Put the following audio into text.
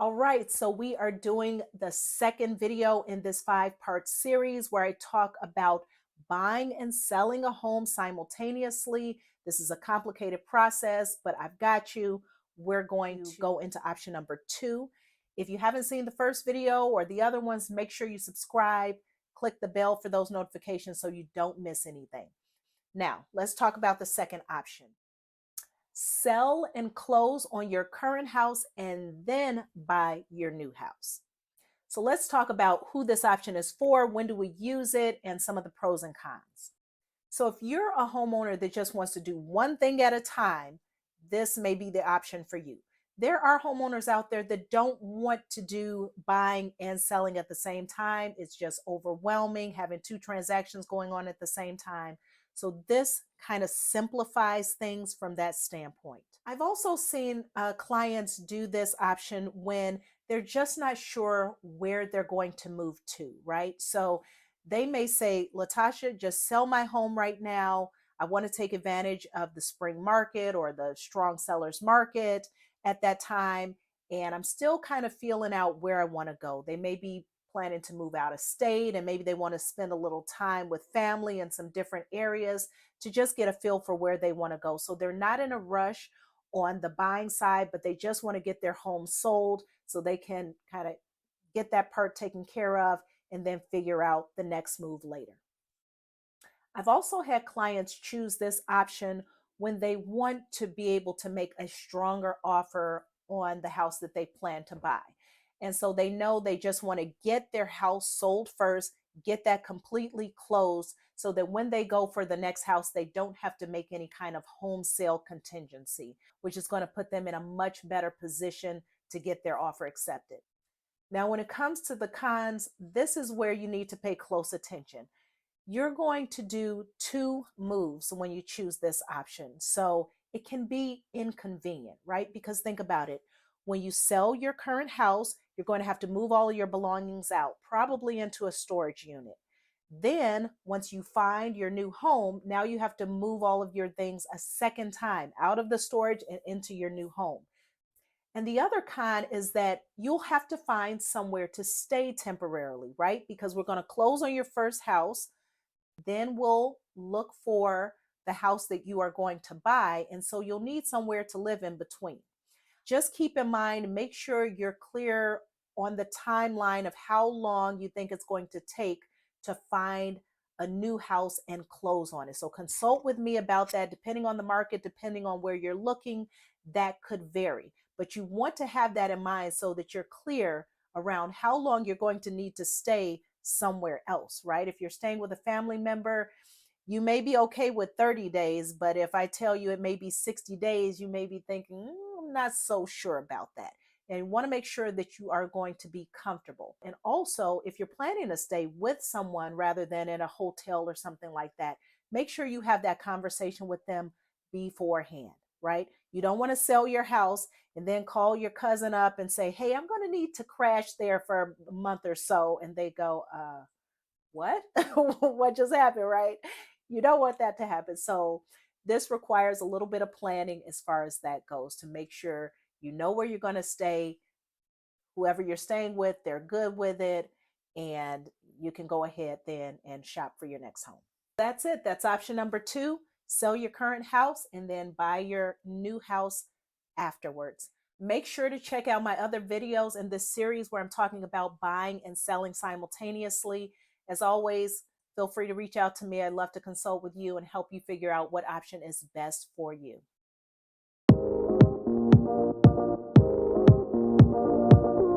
All right, so we are doing the second video in this 5-part series where I talk about buying and selling a home simultaneously. This is a complicated process, but I've got you. We're going to go into option number 2. If you haven't seen the first video or the other ones, make sure you subscribe, click the bell for those notifications so you don't miss anything. Now, let's talk about the second option. Sell and close on your current house and then buy your new house. So let's talk about who this option is for, when do we use it, and some of the pros and cons. So if you're a homeowner that just wants to do one thing at a time, this may be the option for you. There are homeowners out there that don't want to do buying and selling at the same time. It's just overwhelming having two transactions going on at the same time. So this kind of simplifies things from that standpoint. I've also seen clients do this option when they're just not sure where they're going to move to, right? So they may say, Latasha, just sell my home right now. I want to take advantage of the spring market or the strong sellers market at that time. And I'm still kind of feeling out where I want to go. They may be planning to move out of state and maybe they want to spend a little time with family in some different areas to just get a feel for where they want to go. So they're not in a rush on the buying side, but they just want to get their home sold so they can kind of get that part taken care of and then figure out the next move later. I've also had clients choose this option when they want to be able to make a stronger offer on the house that they plan to buy. And so they know they just want to get their house sold first, get that completely closed so that when they go for the next house, they don't have to make any kind of home sale contingency, which is going to put them in a much better position to get their offer accepted. Now, when it comes to the cons, this is where you need to pay close attention. You're going to do two moves when you choose this option. So it can be inconvenient, right? Because think about it. When you sell your current house, you're going to have to move all of your belongings out, probably into a storage unit. Then once you find your new home, now you have to move all of your things a second time out of the storage and into your new home. And the other con is that you'll have to find somewhere to stay temporarily, right? Because we're going to close on your first house. Then we'll look for the house that you are going to buy. And so you'll need somewhere to live in between. Just keep in mind, make sure you're clear on the timeline of how long you think it's going to take to find a new house and close on it. So consult with me about that. Depending on the market, depending on where you're looking, that could vary. But you want to have that in mind so that you're clear around how long you're going to need to stay somewhere else, right? If you're staying with a family member, you may be okay with 30 days, but if I tell you it may be 60 days, you may be thinking, I'm not so sure about that. And you want to make sure that you are going to be comfortable. And also, if you're planning to stay with someone rather than in a hotel or something like that, make sure you have that conversation with them beforehand, right? You don't want to sell your house and then call your cousin up and say, hey, I'm going to need to crash there for a month or so. And they go, what? What just happened, right? You don't want that to happen. So this requires a little bit of planning as far as that goes to make sure you know where you're going to stay. Whoever you're staying with, they're good with it. And you can go ahead then and shop for your next home. That's it. That's option number 2. Sell your current house and then buy your new house afterwards. Make sure to check out my other videos in this series where I'm talking about buying and selling simultaneously. As always, feel free to reach out to me. I'd love to consult with you and help you figure out what option is best for you.